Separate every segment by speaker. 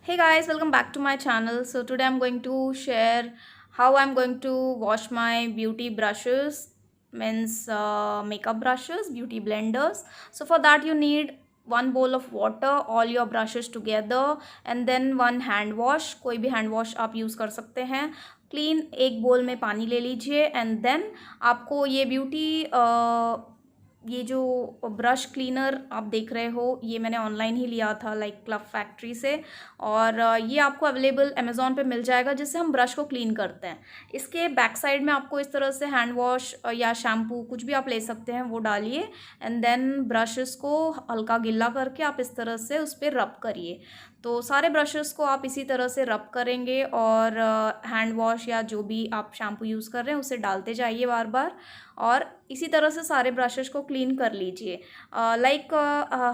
Speaker 1: Hey guys, welcome back to my channel. So today I'm going to share how I'm going to wash my beauty brushes, means makeup brushes, beauty blenders. So for that you need one bowl of water, all your brushes together, and then one hand wash. कोई भी hand wash आप use कर सकते हैं. Clean एक बोल में पानी ले लीजिए एंड देन आपको ये ब्यूटी ये जो ब्रश क्लीनर आप देख रहे हो ये मैंने ऑनलाइन ही लिया था लाइक क्लब फैक्ट्री से और ये आपको अवेलेबल अमेज़ॉन पे मिल जाएगा जिससे हम ब्रश को क्लीन करते हैं। इसके बैक साइड में आपको इस तरह से हैंड वॉश या शैम्पू कुछ भी आप ले सकते हैं वो डालिए एंड देन ब्रशेस को हल्का गिल्ला करके आप इस तरह से उस पर रब करिए। तो सारे ब्रशेस को आप इसी तरह से रब करेंगे और हैंड वॉश या जो भी आप शैम्पू यूज़ कर रहे हैं उसे डालते जाइए बार बार और इसी तरह से सारे ब्रशेस को क्लीन कर लीजिए। लाइक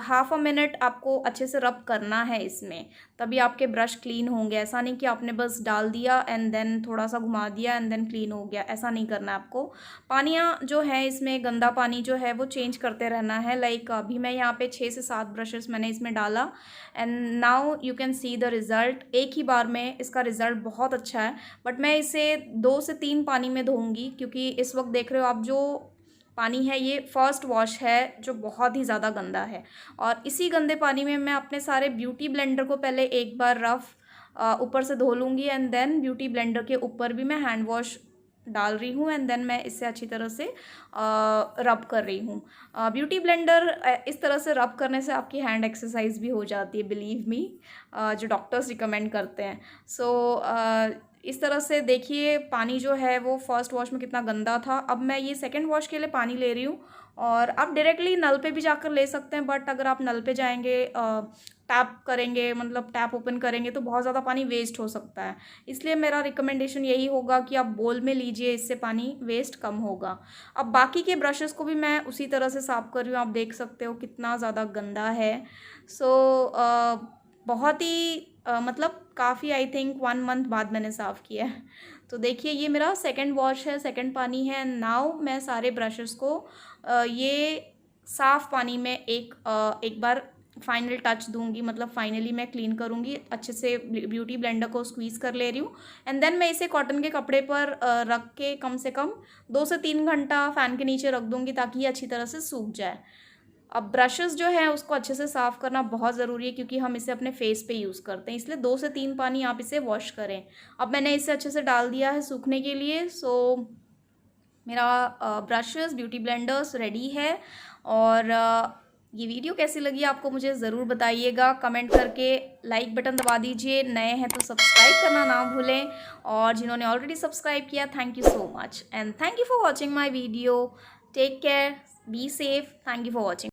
Speaker 1: हाफ अ मिनट आपको अच्छे से रब करना है इसमें, तभी आपके ब्रश क्लीन होंगे। ऐसा नहीं कि आपने बस डाल दिया एंड देन थोड़ा सा घुमा दिया एंड देन क्लीन हो गया, ऐसा नहीं करना है आपको। पानियाँ जो है इसमें गंदा पानी जो है वो चेंज करते रहना है। लाइक अभी मैं यहाँ पे 6 से 7 ब्रशेस मैंने इसमें डाला and now you can see the result. एक ही बार में इसका रिज़ल्ट बहुत अच्छा है, बट मैं इसे 2 से 3 पानी में धोऊंगी क्योंकि इस वक्त देख रहे हो आप जो पानी है ये फर्स्ट वॉश है जो बहुत ही ज़्यादा गंदा है। और इसी गंदे पानी में मैं अपने सारे ब्यूटी ब्लेंडर को पहले एक बार रफ ऊपर से धो लूँगी एंड देन ब्यूटी ब्लेंडर के ऊपर भी मैं हैंड वॉश डाल रही हूँ एंड देन मैं इससे अच्छी तरह से रब कर रही हूँ। ब्यूटी ब्लेंडर इस तरह से रब करने से आपकी हैंड एक्सरसाइज भी हो जाती है, बिलीव मी, जो डॉक्टर्स रिकमेंड करते हैं। सो इस तरह से देखिए पानी जो है वो फर्स्ट वॉश में कितना गंदा था। अब मैं ये सेकंड वॉश के लिए पानी ले रही हूँ और आप डायरेक्टली नल पे भी जाकर ले सकते हैं, बट अगर आप नल पे जाएंगे टैप करेंगे, मतलब टैप ओपन करेंगे तो बहुत ज़्यादा पानी वेस्ट हो सकता है। इसलिए मेरा रिकमेंडेशन यही होगा कि आप बोल में लीजिए, इससे पानी वेस्ट कम होगा। अब बाकी के ब्रशेस को भी मैं उसी तरह से साफ़ कर रही हूँ, आप देख सकते हो कितना ज़्यादा गंदा है। सो बहुत ही मतलब काफ़ी आई थिंक 1 मंथ बाद मैंने साफ़ किया है। तो देखिए ये मेरा सेकंड वॉश है, सेकंड पानी है। नाउ मैं सारे ब्रशेस को ये साफ़ पानी में एक बार फाइनल टच दूंगी, मतलब फाइनली मैं क्लीन करूंगी अच्छे से। ब्यूटी ब्लेंडर को स्क्वीज़ कर ले रही हूँ एंड देन मैं इसे कॉटन के कपड़े पर रख के कम से कम 2 से 3 घंटा फ़ैन के नीचे रख दूंगी ताकि ये अच्छी तरह से सूख जाए। अब ब्रशेस जो है उसको अच्छे से साफ़ करना बहुत ज़रूरी है क्योंकि हम इसे अपने फेस पे यूज़ करते हैं, इसलिए 2 से 3 पानी आप इसे वॉश करें। अब मैंने इसे अच्छे से डाल दिया है सूखने के लिए। सो मेरा ब्रशेस ब्यूटी ब्लेंडर्स रेडी है और ये वीडियो कैसी लगी आपको मुझे ज़रूर बताइएगा कमेंट करके। लाइक बटन दबा दीजिए, नए हैं तो सब्सक्राइब करना ना भूलें और जिन्होंने ऑलरेडी सब्सक्राइब किया thank you so much and thank you for watching my video. Take care, be safe, thank you for watching.